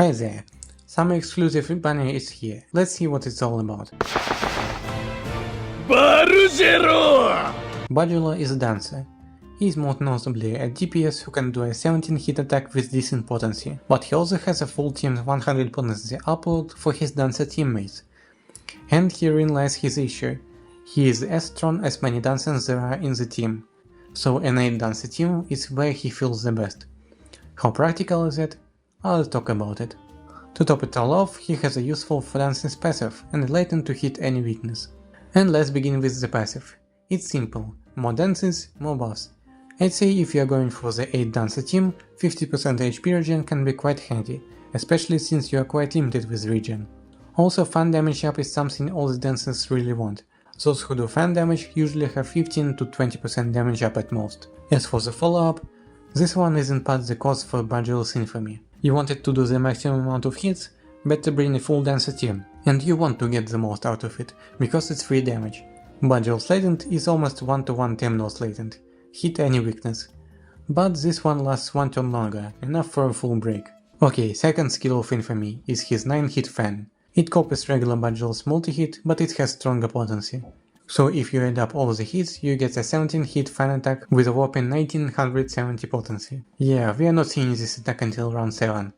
Hi there, summer exclusive banner is here, let's see what it's all about. Bargello is a dancer. He is most notably a DPS who can do a 17 hit attack with decent potency, but he also has a full team 100 potency upload for his dancer teammates. And herein lies his issue. He is as strong as many dancers there are in the team, so an 8 dancer team is where he feels the best. How practical is it? I'll talk about it. To top it all off, he has a useful for dancing passive and latent to hit any weakness. And let's begin with the passive. It's simple, more dances, more buffs. I'd say if you are going for the 8 dancer team, 50% HP regen can be quite handy, especially since you are quite limited with regen. Also, fan damage up is something all the dancers really want. Those who do fan damage usually have 15 to 20% damage up at most. As for the follow-up, this one is in part the cause for Bargello's infamy. You wanted to do the maximum amount of hits, better bring a full dancer team, and you want to get the most out of it, because it's free damage. Bargello's latent is almost 1-to-1 Temno's latent, hit any weakness. But this one lasts 1 turn longer, enough for a full break. Okay, second skill of infamy is his 9 hit fan. It copies regular Bargello's multi-hit, but it has stronger potency. So if you add up all the hits, you get a 17 hit fan attack with a whopping 1970 potency. Yeah, we are not seeing this attack until round 7.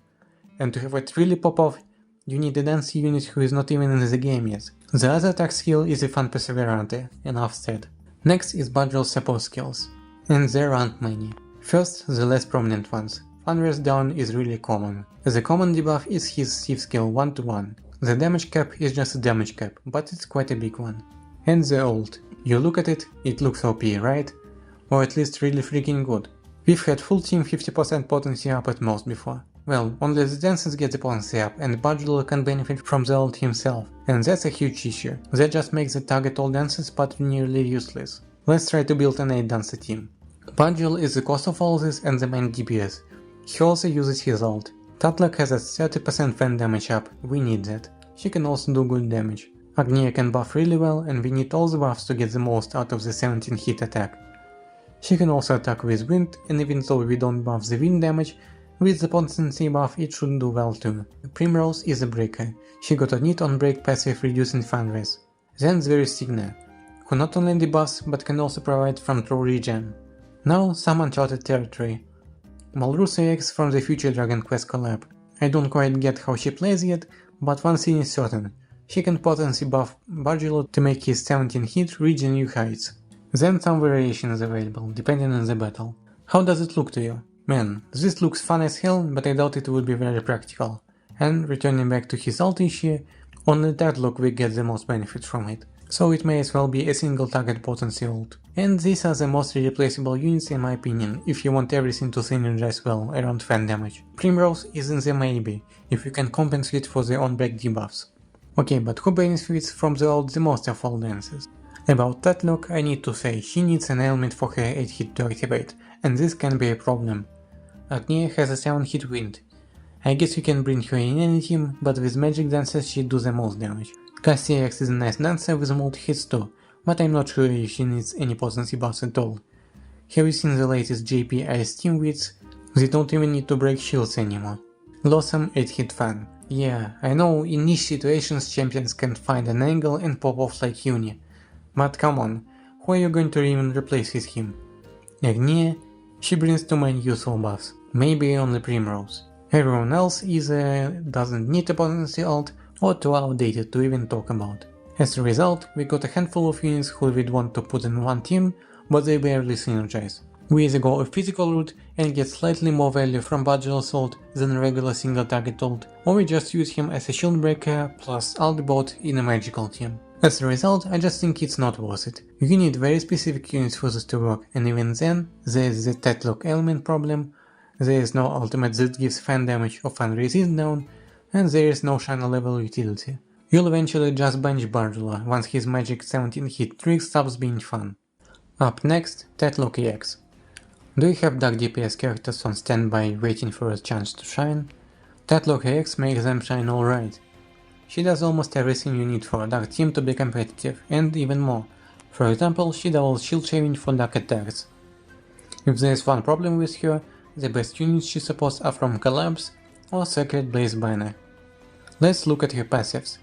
And to have it really pop off, you need a dance unit who is not even in the game yet. The other attack skill is a fan Perseverante, enough said. Next is Bargello's support skills, and there aren't many. First, the less prominent ones. Fan Rest Down is really common. The common debuff is his Thief skill 1-to-1. The damage cap is just a damage cap, but it's quite a big one. And the ult. You look at it, it looks OP, right? Or at least really freaking good. We've had full team 50% potency up at most before. Well, only the dancers get the potency up, and Bargello can benefit from the ult himself, and that's a huge issue. That just makes the target all dancers but nearly useless. Let's try to build an 8 dancer team. Bargello is the cost of all this and the main DPS. He also uses his ult. Tatloch has a 30% fan damage up, we need that. She can also do good damage. Agnia can buff really well, and we need all the buffs to get the most out of the 17 hit attack. She can also attack with wind, and even though we don't buff the wind damage, with the potency buff it should do well too. Primrose is a breaker. She got a neat on break passive reducing fan res. Then there is Signa, who not only debuffs but can also provide from true regen. Now some uncharted territory. Malrusa X from the Future Dragon Quest collab. I don't quite get how she plays yet, but one thing is certain. She can potency buff Bargello to make his 17 hit reach new heights. Then some variation is available, depending on the battle. How does it look to you? Man, this looks fun as hell, but I doubt it would be very practical. And returning back to his ult issue, only Tatloch will get the most benefit from it. So it may as well be a single target potency ult. And these are the most irreplaceable units in my opinion, if you want everything to synergize well around fan damage. Primrose is in the maybe, if you can compensate for the on-break debuffs. Okay, but who benefits from the ult the most of all dances? About Tatloch, I need to say, she needs an ailment for her 8 hit to activate, and this can be a problem. Agnia has a 7 hit wind. I guess you can bring her in any team, but with magic dances she do the most damage. Cassie X is a nice dancer with multi hits too, but I'm not sure if she needs any potency buffs at all. Have you seen the latest JP Ice team wits? They don't even need to break shields anymore. Blossom 8 hit fan. Yeah, I know in niche situations champions can find an angle and pop off like Uni. But come on, who are you going to even replace with him? Agnia? She brings too many useful buffs, maybe only Primrose. Everyone else either doesn't need a potency ult or too outdated to even talk about. As a result, we got a handful of units who we'd want to put in one team, but they barely synergize. We either go a physical route and get slightly more value from Bargello's ult than a regular single target ult, or we just use him as a shield breaker plus ult bot in a magical team. As a result, I just think it's not worth it. You need very specific units for this to work, and even then, there is the Tatloch ailment problem, there is no ultimate that gives fan damage or fan resist down, and there is no Shiner level utility. You'll eventually just bench Bargello once his magic 17 hit trick stops being fun. Up next, Tatloch EX. Do you have dark DPS characters on standby waiting for a chance to shine? Tatloch EX makes them shine alright. She does almost everything you need for a dark team to be competitive, and even more. For example, she doubles shield shaving for dark attacks. If there is one problem with her, the best units she supports are from collabs, or Sacred Blaze banner. Let's look at her passives.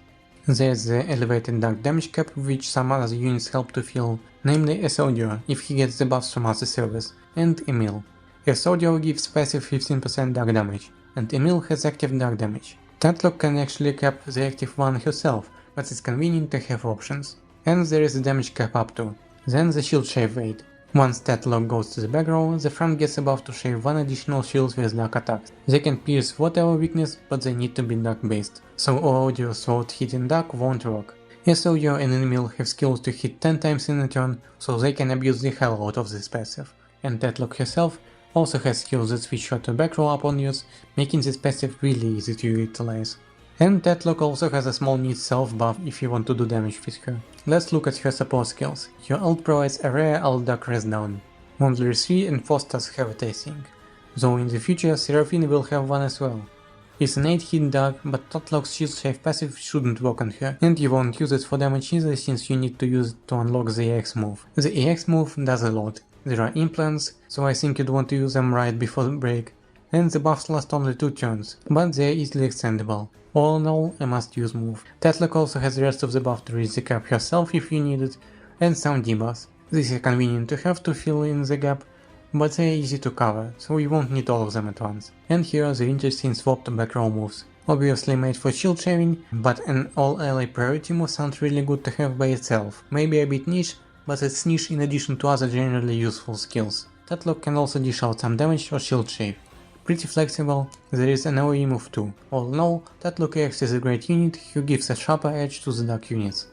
There's the elevated dark damage cap, which some other units help to fill, namely a soldier if he gets the buffs from other service, and Emil. A soldier gives passive 15% dark damage, and Emil has active dark damage. Tatloch can actually cap the active one herself, but it's convenient to have options. And there is a damage cap up to. Then the shield shave rate. Once Tatloch goes to the back row, the front gets a buff to shave 1 additional shield with dark attacks. They can pierce whatever weakness, but they need to be dark based, so audio sword hitting dark won't work. A soldier and an Emil have skills to hit 10 times in a turn, so they can abuse the hell out of this passive. And Tatloch herself also has skills that switch her to back row upon use, making this passive really easy to utilize. And Tatloch also has a small need self buff if you want to do damage with her. Let's look at her support skills. Her ult provides a rare ult dark rest down. Only 3 and 4 stars have a tasting, though in the future Seraphine will have one as well. It's an 8 hit dark, but Tatloch's shield shave passive shouldn't work on her, and you won't use it for damage either since you need to use it to unlock the EX move. The EX move does a lot. There are implants, so I think you'd want to use them right before the break, and the buffs last only 2 turns, but they're easily extendable. All in all, a must-use move. Tatloch also has the rest of the buff to reach the cap herself if you need it, and some debuffs. These are convenient to have to fill in the gap, but they're easy to cover, so you won't need all of them at once. And here are the interesting swap to back row moves. Obviously made for shield shaving, but an all-ally priority move sounds really good to have by itself. Maybe a bit niche, but it's niche in addition to other generally useful skills. Tatloch can also dish out some damage or shield shave. Pretty flexible. There is an AoE move too. All in all, Tatloch EX is a great unit who gives a sharper edge to the dark units.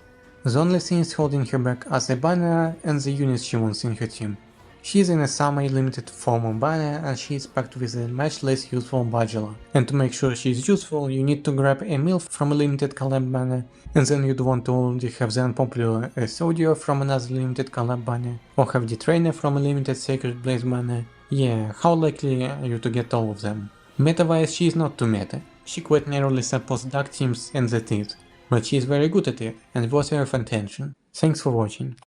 The only things holding her back are the banner and the units she wants in her team. She is in a semi-limited form of banner and she is packed with a much less useful Bargello. And to make sure she is useful, you need to grab a MILF from a limited collab banner, and then you'd want to already have the unpopular soldier from another limited collab banner, or have the trainer from a limited Sacred Blaze banner. Yeah, how likely are you to get all of them? Meta-wise, she is not too meta. She quite narrowly supports dark teams and that's it. But she is very good at it, and worthy of attention. Thanks for watching.